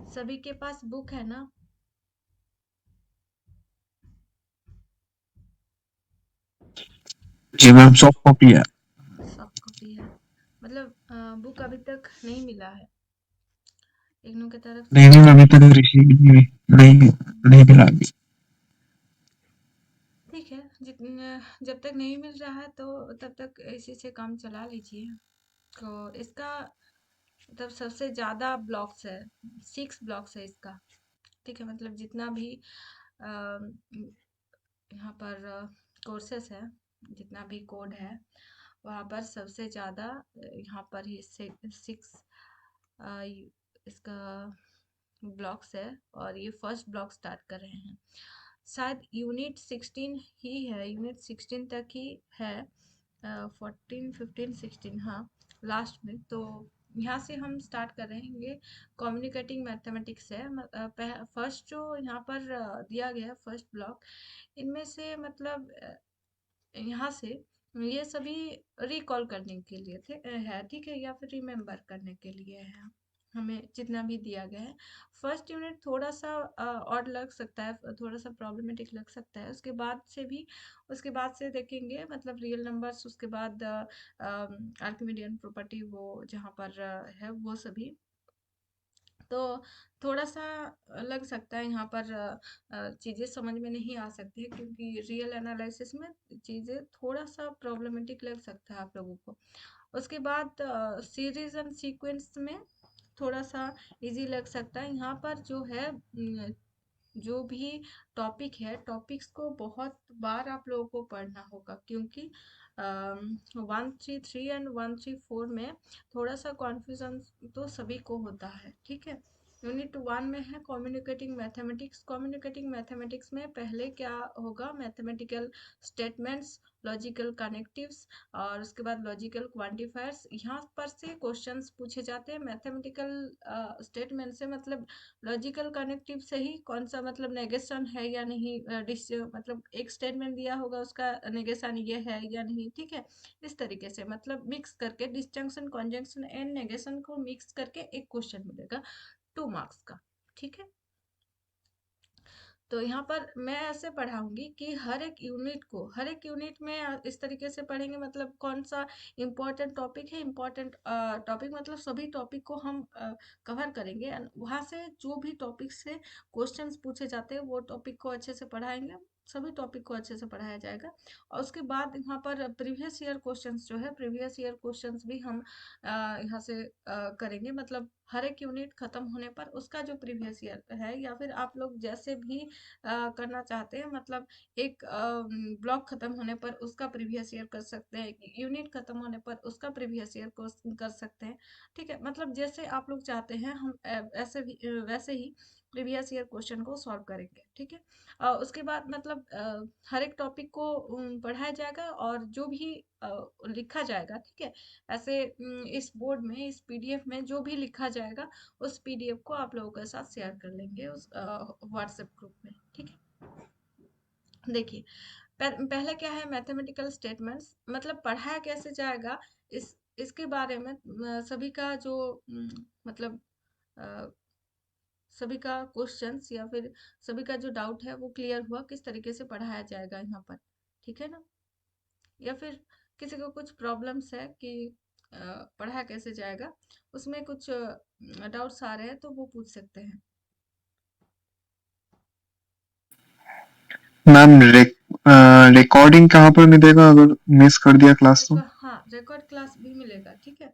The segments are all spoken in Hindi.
सभी के पास बुक है ना? जी मैम, सॉफ्ट कॉपी है। सॉफ्ट कॉपी है। मतलब बुक अभी तक नहीं मिला है इग्नू की तरफ से। नहीं मैम, अभी तक रिसीव नहीं हुई। नहीं, नहीं मिला अभी। ठीक है, जितने जब तक नहीं मिल रहा है तो तब तक इसी से काम चला लीजिए। तो इसका मतलब सबसे ज़्यादा ब्लॉक्स है, 6 ब्लॉक्स है इसका। ठीक है, मतलब जितना भी यहाँ पर कोर्सेस है, जितना भी कोड है, वहाँ पर सबसे ज़्यादा यहाँ पर ही 6 इसका ब्लॉक्स है। और ये फर्स्ट ब्लॉक स्टार्ट कर रहे हैं। शायद यूनिट 16 ही है, यूनिट 16 तक ही है। 14 15 16, हाँ, लास्ट में। तो यहाँ से हम स्टार्ट करेंगे। कम्युनिकेटिंग मैथमेटिक्स है। फर्स्ट जो यहाँ पर दिया गया है फर्स्ट ब्लॉक, इनमें से मतलब यहाँ से ये सभी रिकॉल करने के लिए है, ठीक है, या फिर रिमेम्बर करने के लिए है। हमें जितना भी दिया गया है, फर्स्ट यूनिट थोड़ा सा ऑड लग सकता है, थोड़ा सा प्रॉब्लमेटिक लग सकता है। उसके बाद से देखेंगे मतलब रियल नंबर्स, उसके बाद आर्किमिडियन प्रॉपर्टी, वो जहाँ पर है वो सभी। तो थोड़ा सा लग सकता है यहाँ पर चीज़ें समझ में नहीं आ सकती है, क्योंकि रियल एनालिसिस में चीज़ें थोड़ा सा प्रॉब्लमेटिक लग सकता है आप लोगों को। उसके बाद सीरीज एंड सीक्वेंस में थोड़ा सा इजी लग सकता है। यहाँ पर जो है जो भी टॉपिक है, टॉपिक्स को बहुत बार आप लोगों को पढ़ना होगा, क्योंकि 133 एंड 134 में थोड़ा सा कॉन्फ्यूजन तो सभी को होता है। ठीक है, यूनिट 1 में है कम्युनिकेटिंग मैथमेटिक्स। कम्युनिकेटिंग मैथमेटिक्स में पहले क्या होगा, मैथमेटिकल स्टेटमेंट्स, लॉजिकल कनेक्टिव्स, और उसके बाद लॉजिकल क्वांटिफायर्स। यहाँ पर से क्वेश्चंस पूछे जाते हैं मैथमेटिकल स्टेटमेंट से, मतलब लॉजिकल कनेक्टिव से ही कौन सा मतलब नेगेशन है या नहीं, मतलब एक स्टेटमेंट दिया होगा उसका नेगेशन ये है या नहीं। ठीक है, इस तरीके से मतलब मिक्स करके डिस्जंक्शन, कॉन्जंक्शन एंड नेगेशन को मिक्स करके एक क्वेश्चन मिलेगा 2 मार्क्स का। ठीक है, तो यहाँ पर मैं ऐसे पढ़ाऊंगी कि हर एक यूनिट में इस तरीके से पढ़ेंगे, मतलब कौन सा इम्पोर्टेंट टॉपिक है, इम्पोर्टेंट टॉपिक मतलब सभी टॉपिक को हम कवर करेंगे। एंड वहाँ से जो भी टॉपिक से क्वेश्चंस पूछे जाते हैं वो टॉपिक को अच्छे से पढ़ाएंगे, सभी टॉपिक को अच्छे से पढ़ाया जाएगा। और उसके बाद यहाँ पर प्रीवियस ईयर क्वेश्चंस जो है, प्रीवियस ईयर क्वेश्चंस भी हम यहाँ से करेंगे। मतलब हर एक यूनिट खत्म होने पर उसका जो प्रीवियस ईयर है, या फिर आप लोग जैसे भी करना चाहते हैं, मतलब एक ब्लॉक खत्म होने पर उसका प्रीवियस ईयर कर सकते हैं, यूनिट खत्म होने पर उसका प्रीवियस ईयर कर सकते हैं। ठीक है, मतलब जैसे आप लोग चाहते हैं हम वैसे ही प्रीवियस ईयर क्वेश्चन को सॉल्व करेंगे। ठीक है, उसके बाद मतलब हर एक टॉपिक को पढ़ाया जाएगा, और जो भी लिखा जाएगा, ठीक है, ऐसे इस बोर्ड में, इस पीडीएफ में जो भी लिखा जाएगा, उस पीडीएफ को आप लोगों के साथ शेयर कर लेंगे उस व्हाट्सएप ग्रुप में। ठीक है, देखिए पहले क्या है, मैथमेटिकल स्टेटमेंट्स मतलब पढ़ाया कैसे जाएगा, इसके बारे में सभी का जो मतलब अ, सभी का क्वेश्चंस या फिर सभी का जो डाउट है वो क्लियर हुआ, किस तरीके से पढ़ाया जाएगा यहाँ पर। ठीक है ना, या फिर किसी को कुछ प्रॉब्लम्स है कि पढ़ाया कैसे जाएगा, उसमें कुछ डाउट्स आ रहे हैं तो वो पूछ सकते हैं। मैम, रिकॉर्डिंग कहाँ पर मिलेगा अगर मिस कर दिया क्लास तो? हाँ, रिकॉर्ड क्लास भी मिलेगा। ठीक है,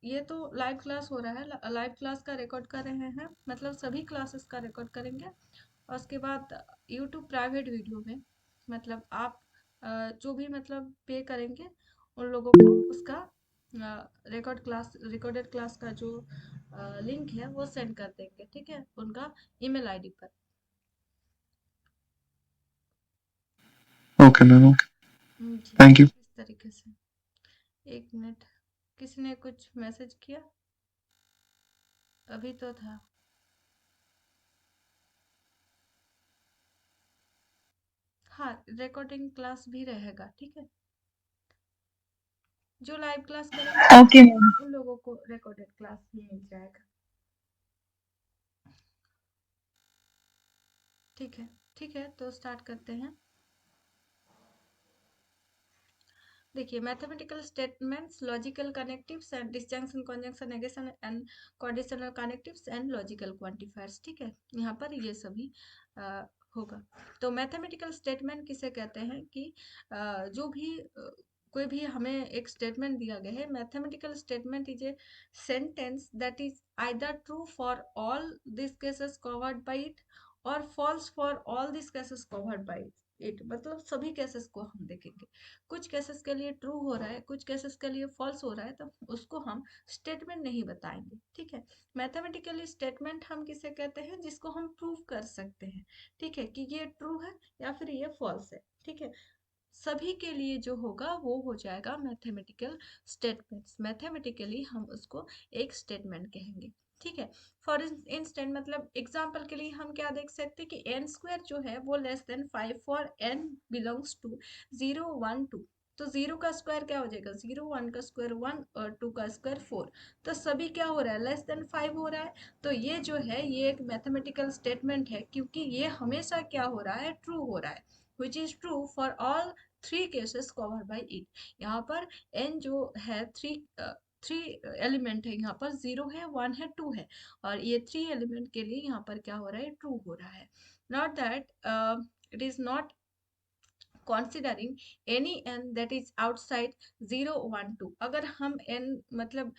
ये तो लाइव क्लास हो रहा है, लाइव क्लास का रिकॉर्ड कर रहे हैं, मतलब सभी क्लासेस का रिकॉर्ड करेंगे। और उसके बाद यूट्यूब प्राइवेट वीडियो में, मतलब आप जो भी मतलब पे करेंगे उन लोगों को उसका रिकॉर्डेड क्लास का जो लिंक है वो सेंड कर देंगे। ठीक है, उनका ईमेल आईडी पर। Okay ma'am, okay. जी, थैंक यू। इस तरीके से। एक मिनट, किसी ने कुछ मैसेज किया? अभी तो था। हाँ, रिकॉर्डिंग क्लास भी रहेगा। ठीक है, जो लाइव क्लास करेंगे ओके मैम। उन लोगों को रिकॉर्डेड क्लास ही मिल जाएगा। ठीक है, ठीक है, तो स्टार्ट करते हैं। देखिए, mathematical statements, logical connectives and disjunction, conjunction, negation and conditional connectives and logical quantifiers. ठीक है, यहाँ पर ये सभी होगा। तो मैथमेटिकल स्टेटमेंट किसे कहते हैं कि जो भी कोई भी हमें एक स्टेटमेंट दिया गया है, mathematical statement is a sentence that is either true for all this cases covered by it और false for all this cases covered by it. मतलब सभी केसेस को हम देखेंगे, कुछ केसेस के लिए ट्रू हो रहा है, कुछ केसेस के लिए फॉल्स हो रहा है, तो उसको हम स्टेटमेंट नहीं बताएंगे। ठीक है, मैथमेटिकली स्टेटमेंट हम किसे कहते हैं, जिसको हम प्रूव कर सकते हैं। ठीक है, कि ये ट्रू है या फिर ये फॉल्स है। ठीक है, सभी के लिए जो होगा वो हो जाएगा मैथमेटिकल स्टेटमेंट्स। मैथमेटिकली हम उसको एक स्टेटमेंट कहेंगे। ठीक है, फॉर इंस्टेंट मतलब एग्जाम्पल के लिए हम क्या देख सकते हैं कि एन स्क्वायर जो है वो less than 5 for n belongs to 0 1 2। तो 0 का स्क्वायर क्या हो जाएगा 0, 1 का स्क्वायर 1 और 2 का स्क्वायर 4। तो सभी क्या हो रहा है, लेस देन 5 हो रहा है। तो ये जो है ये एक मैथमेटिकल स्टेटमेंट है, क्योंकि ये हमेशा क्या हो रहा है, ट्रू हो रहा है, which is true for all three cases cover by it. यहाँ पर एन जो है थ्री एलिमेंट है, यहाँ पर 0 है, 1 है, 2 है, और ये थ्री एलिमेंट के लिए यहाँ पर क्या हो रहा है, ट्रू हो रहा है। Not that it is not considering any n that is outside 0 1 2। अगर हम n मतलब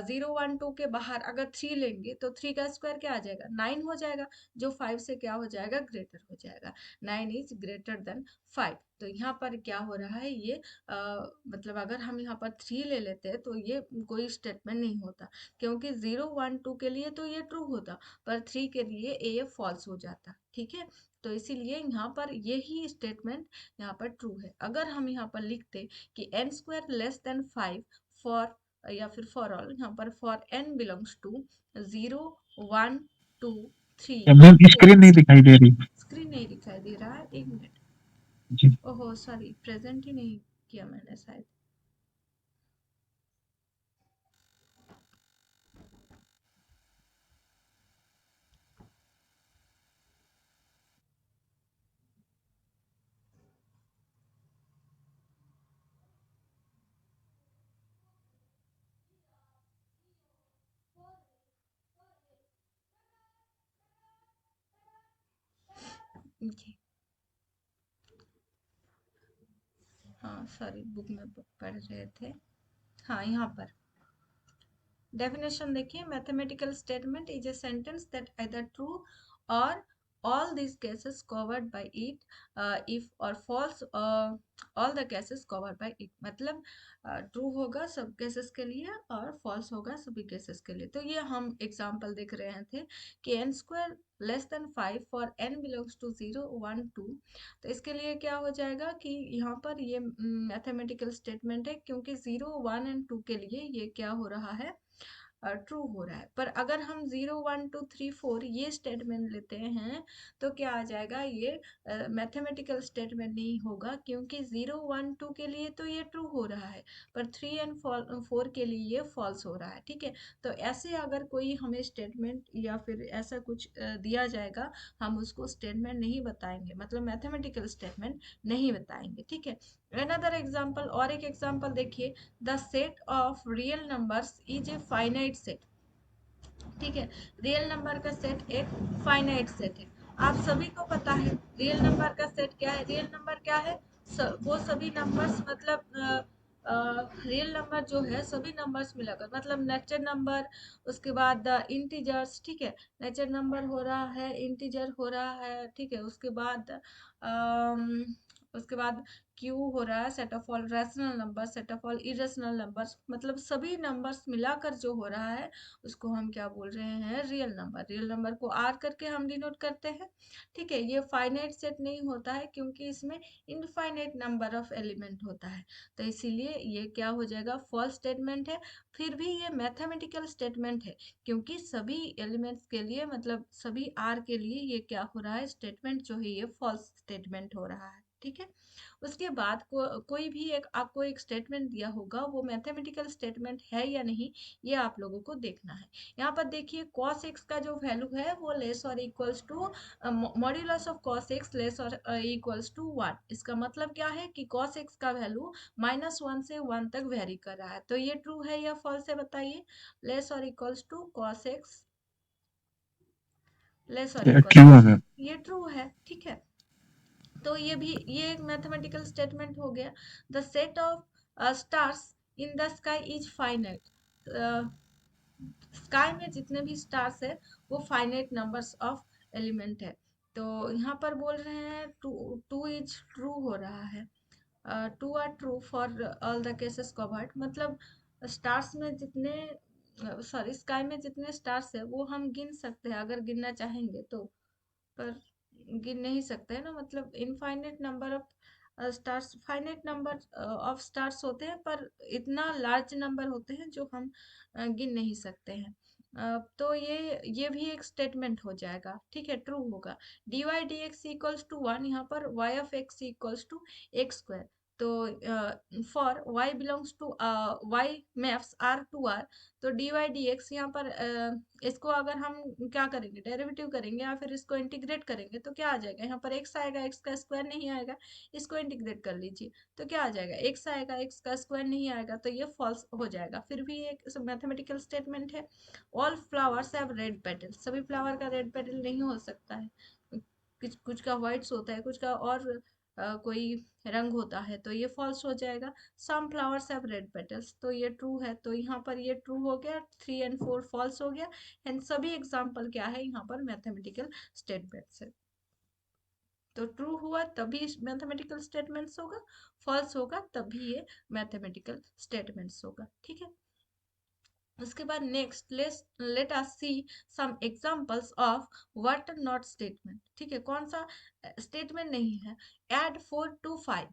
0 1 2 के बाहर अगर 3 लेंगे तो 3 का स्क्वायर क्या आ जाएगा, 9 हो जाएगा, जो 5 से क्या हो जाएगा, ग्रेटर हो जाएगा। 9 इज ग्रेटर देन 5। तो यहाँ पर क्या हो रहा है, ये मतलब अगर हम यहाँ पर 3 ले लेते हैं तो ये कोई स्टेटमेंट नहीं होता, क्योंकि 0 1 2 के लिए तो ये ट्रू होता, पर 3 के लिए ये फॉल्स हो जाता। ठीक है, तो इसीलिए यहाँ पर यही स्टेटमेंट यहाँ पर ट्रू है। अगर हम यहाँ पर लिखते कि n square less than 5 for या फिर फॉर ऑल, यहाँ पर for n belongs to 0 1 2 3 ma'am screen 4। नहीं दिखाई दे रही। स्क्रीन नहीं दिखाई दे रहा है, एक मिनट। जी। ओहो सॉरी, प्रेजेंट ही नहीं किया मैंने शायद। जी हाँ सॉरी, बुक में पढ़ रहे थे। हाँ, यहाँ पर डेफिनेशन देखिए, mathematical statement is a sentence that either true और all these cases covered by it, if or false all the cases covered by it। मतलब ट्रू होगा सब केसेस के लिए और फॉल्स होगा सभी केसेस के लिए। तो ये हम एग्जांपल देख रहे थे कि n square less than 5 for n belongs to 0 1 2। तो इसके लिए क्या हो जाएगा कि यहाँ पर ये मैथमेटिकल स्टेटमेंट है, क्योंकि 0 1 एंड 2 के लिए ये क्या हो रहा है, ट्रू हो रहा है। पर अगर हम 0 1 2 3 4 ये स्टेटमेंट लेते हैं तो क्या आ जाएगा, ये मैथमेटिकल स्टेटमेंट नहीं होगा, क्योंकि 0 1 2 के लिए तो ये ट्रू हो रहा है, पर 3 एंड 4 के लिए ये फॉल्स हो रहा है। ठीक है, तो ऐसे अगर कोई हमें स्टेटमेंट या फिर ऐसा कुछ दिया जाएगा, हम उसको स्टेटमेंट नहीं बताएंगे, मतलब मैथमेटिकल स्टेटमेंट नहीं बताएंगे। ठीक है, अनदर एग्जाम्पल, और एक एग्जाम्पल देखिए, the set of real numbers is a finite set. ठीक है, रियल नंबर का सेट एक फाइनाइट सेट है। आप सभी को पता है रियल नंबर का सेट क्या है, रियल नंबर क्या है, वो सभी नंबर्स मतलब रियल नंबर जो है सभी नंबर्स मिलाकर, मतलब नेचुरल नंबर, उसके बाद इंटीजर्स। ठीक है, नेचुरल नंबर हो रहा है, इंटीजर हो रहा है। ठीक है, उसके बाद क्यू हो रहा है, set of all rational number, set of all irrational numbers, मतलब सभी नंबर्स मिलाकर जो हो रहा है उसको हम क्या बोल रहे हैं, रियल नंबर। रियल नंबर को आर करके हम डिनोट करते हैं। ठीक है, ये फाइनाइट सेट नहीं होता है, क्योंकि इसमें इनफाइनाइट नंबर ऑफ एलिमेंट होता है, तो इसीलिए ये क्या हो जाएगा, फॉल्स स्टेटमेंट है। फिर भी ये मैथमेटिकल स्टेटमेंट है, क्योंकि सभी एलिमेंट्स के लिए, मतलब सभी आर के लिए ये क्या हो रहा है, स्टेटमेंट जो है ये फॉल्स स्टेटमेंट हो रहा है। ठीक है। उसके बाद कोई भी एक आपको एक स्टेटमेंट दिया होगा, वो मैथमेटिकल स्टेटमेंट है या नहीं, ये आप लोगों को देखना है। यहाँ पर देखिए cos x का जो वैल्यू है वो लेस और equals to modulus of cos x less और इक्वल्स टू 1। इसका मतलब क्या है कि cos x का वैल्यू -1 से 1 तक वेरी कर रहा है। तो ये ट्रू है या फॉल्स है बताइए। लेस और equals to cos x less और ट्रू इक्वल्स, है। ये ट्रू है, ठीक है। तो ये एक मैथमेटिकल स्टेटमेंट हो गया। The set of stars in the sky is finite. Sky में जितने भी स्टार्स है वो फाइनाइट नंबर्स ऑफ एलिमेंट है। तो यहाँ पर बोल रहे हैं टू टू इज ट्रू हो रहा है। Two are true for all the cases covered, मतलब स्टार्स में जितने, सॉरी, स्काई में जितने स्टार्स है वो हम गिन सकते हैं अगर गिनना चाहेंगे तो, पर गिन नहीं सकते हैं ना, मतलब infinite number of stars, finite number of stars होते हैं पर इतना लार्ज नंबर होते हैं जो हम गिन नहीं सकते हैं। तो ये भी एक स्टेटमेंट हो जाएगा, ठीक है, ट्रू होगा। D Y D X equals to 1, यहाँ पर Y of X equals to X square. तो for Y belongs to Y maps R to R, तो डी वाई डी एक्स यहाँ पर इसको अगर हम क्या करेंगे, डेरिवेटिव करेंगे या फिर इसको इंटीग्रेट करेंगे तो क्या आ जाएगा, यहाँ पर x आएगा, x का स्क्वायर नहीं आएगा। इसको इंटीग्रेट कर लीजिए तो क्या आ जाएगा, x आएगा, x का स्क्वायर नहीं आएगा, तो ये फॉल्स हो जाएगा। फिर भी एक मैथमेटिकल स्टेटमेंट है। All flowers have red petal, सभी फ्लावर का रेड पेटल नहीं हो सकता है, कुछ कुछ का व्हाइट्स होता है, कुछ का और कोई रंग होता है, तो ये फॉल्स हो जाएगा। Some flowers have red petals, तो ये ट्रू है, तो यहाँ पर ये ट्रू हो गया, 3 और 4 फॉल्स हो गया। एंड सभी एग्जाम्पल क्या है यहाँ पर मैथमेटिकल स्टेटमेंट्स है। तो ट्रू हुआ तभी मैथमेटिकल स्टेटमेंट्स होगा, फॉल्स होगा तभी ये मैथमेटिकल स्टेटमेंट्स होगा, ठीक है। उसके बाद next let us see some examples of what not statement, ठीक है, कौन सा स्टेटमेंट नहीं है। ऐड 4 टू 5,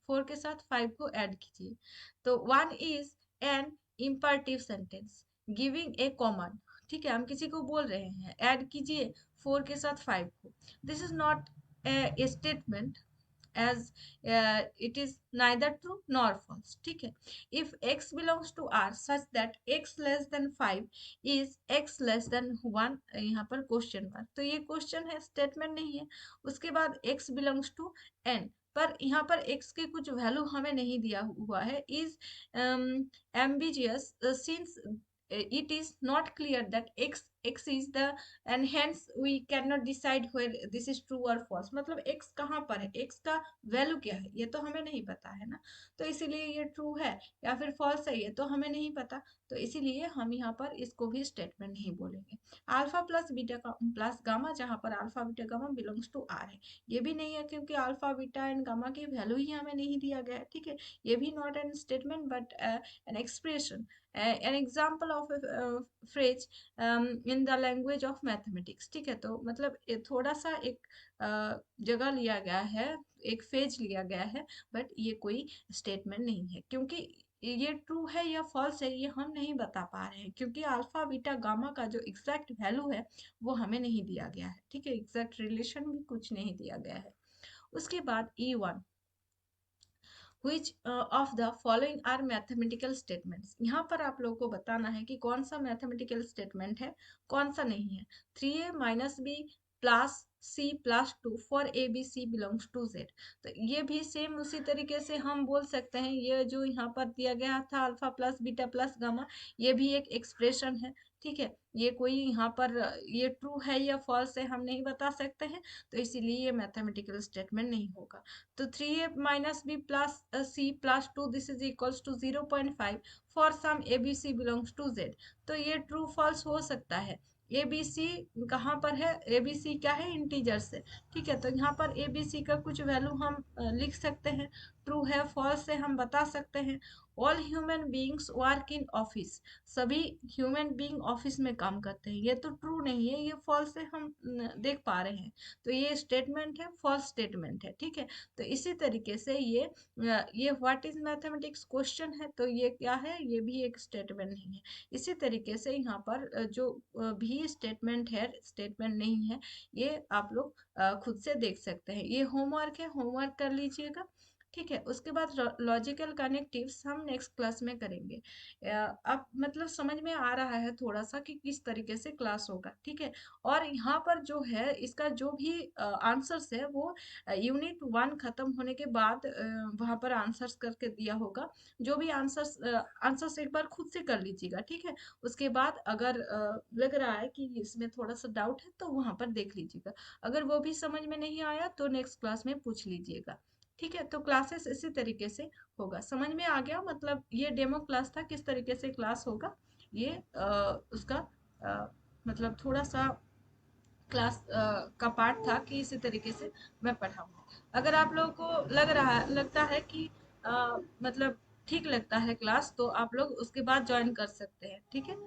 4 के साथ 5 को ऐड कीजिए। तो 1 is an imperative sentence giving a common, ठीक है, हम किसी को बोल रहे हैं ऐड कीजिए 4 के साथ 5 को। This is not a statement as it is neither true nor false, ठीक है। if x belongs to R such that x less than 5 is x less than 1, यहाँ पर क्वेश्चन मार्क, तो ये क्वेश्चन है, स्टेटमेंट नहीं है। उसके बाद x belongs to n, पर यहाँ पर x की कुछ वैल्यू हमें नहीं दिया हुआ है, is ambiguous since it is not clear that x is the, and hence we cannot decide where this is true or false, मतलब x कहाँ पर है, x का वैल्यू क्या है ये तो हमें नहीं पता है ना, तो इसीलिए ये ट्रू है या फिर फॉल्स है ये तो हमें नहीं पता, तो इसीलिए हम यहाँ पर इसको भी स्टेटमेंट नहीं बोलेंगे। Alpha plus beta plus gamma, जहाँ पर alpha beta gamma belongs to R है, ये भी नहीं है क्योंकि अल्फा बीटा एंड गामा की वैल्यू ही हमें नहीं दिया गया है, ठीक है। ये भी not an statement but an expression, an example of phrase in the language of mathematics, ठीक है। तो मतलब थोड़ा सा एक जगह लिया गया है, एक फेज लिया गया है, बट ये कोई स्टेटमेंट नहीं है, क्योंकि ये ट्रू है या फॉल्स है ये हम नहीं बता पा रहे हैं, क्योंकि अल्फा बीटा गामा का जो एग्जैक्ट वैल्यू है वो हमें नहीं दिया गया है, ठीक है, एग्जैक्ट रिलेशन भी कुछ नहीं दिया गया है। उसके बाद E1, which of the following are mathematical statements, यहाँ पर आप लोगों को बताना है कि कौन सा मैथमेटिकल स्टेटमेंट है, कौन सा नहीं है। 3a minus b plus c plus 2 for a b c belongs to z, तो ये भी सेम उसी तरीके से हम बोल सकते हैं, ये जो यहाँ पर दिया गया था alpha plus beta plus gamma, ये भी एक एक्सप्रेशन है, ठीक है। ये कोई यहाँ पर ये ट्रू है या फॉल्स है हम नहीं बता सकते हैं, तो इसीलिए ये मैथमेटिकल स्टेटमेंट नहीं होगा। तो 3a minus b plus c plus 2 this is equals to 0.5 for some abc belongs to z, तो ये ट्रू फॉल्स हो सकता है। abc कहाँ पर है, abc क्या है, इंटीजर्स है, ठीक है। तो यहाँ पर abc का कुछ वैल्यू हम लिख सकते हैं, ट्रू है फॉल्स है हम बता सकते हैं। All human beings work in office, सभी ह्यूमन बीइंग ऑफिस में काम करते हैं। ये तो ट्रू नहीं है, ये फॉल्स है, हम देख पा रहे हैं। तो ये स्टेटमेंट है, फॉल्स स्टेटमेंट है, ठीक है। तो इसी तरीके से ये व्हाट इज मैथमेटिक्स क्वेश्चन है, तो ये क्या है, ये भी एक स्टेटमेंट नहीं है। इसी तरीके से यहाँ पर जो भी स्टेटमेंट है, स्टेटमेंट नहीं है, ये आप लोग खुद से देख सकते हैं। ये होमवर्क है, होमवर्क कर लीजिएगा, ठीक है। उसके बाद लॉजिकल कनेक्टिव्स हम नेक्स्ट क्लास में करेंगे। अब मतलब समझ में आ रहा है थोड़ा सा कि किस तरीके से क्लास होगा, ठीक है। और यहाँ पर जो है इसका जो भी आंसर्स है वो यूनिट 1 खत्म होने के बाद वहाँ पर आंसर्स करके दिया होगा। जो भी आंसर्स एक बार खुद से कर लीजिएगा, ठीक है। उसके बाद अगर लग रहा है कि इसमें थोड़ा सा डाउट है तो वहाँ पर देख लीजिएगा। अगर वो भी समझ में नहीं आया तो नेक्स्ट क्लास में पूछ लीजिएगा, ठीक है। तो क्लासेस इसी तरीके से होगा। समझ में आ गया, मतलब ये डेमो क्लास था, किस तरीके से क्लास होगा। ये उसका मतलब थोड़ा सा क्लास का पार्ट था कि इसी तरीके से मैं पढ़ाऊंगा। अगर आप लोगों को लगता है कि मतलब ठीक लगता है क्लास, तो आप लोग उसके बाद ज्वाइन कर सकते हैं, ठीक है।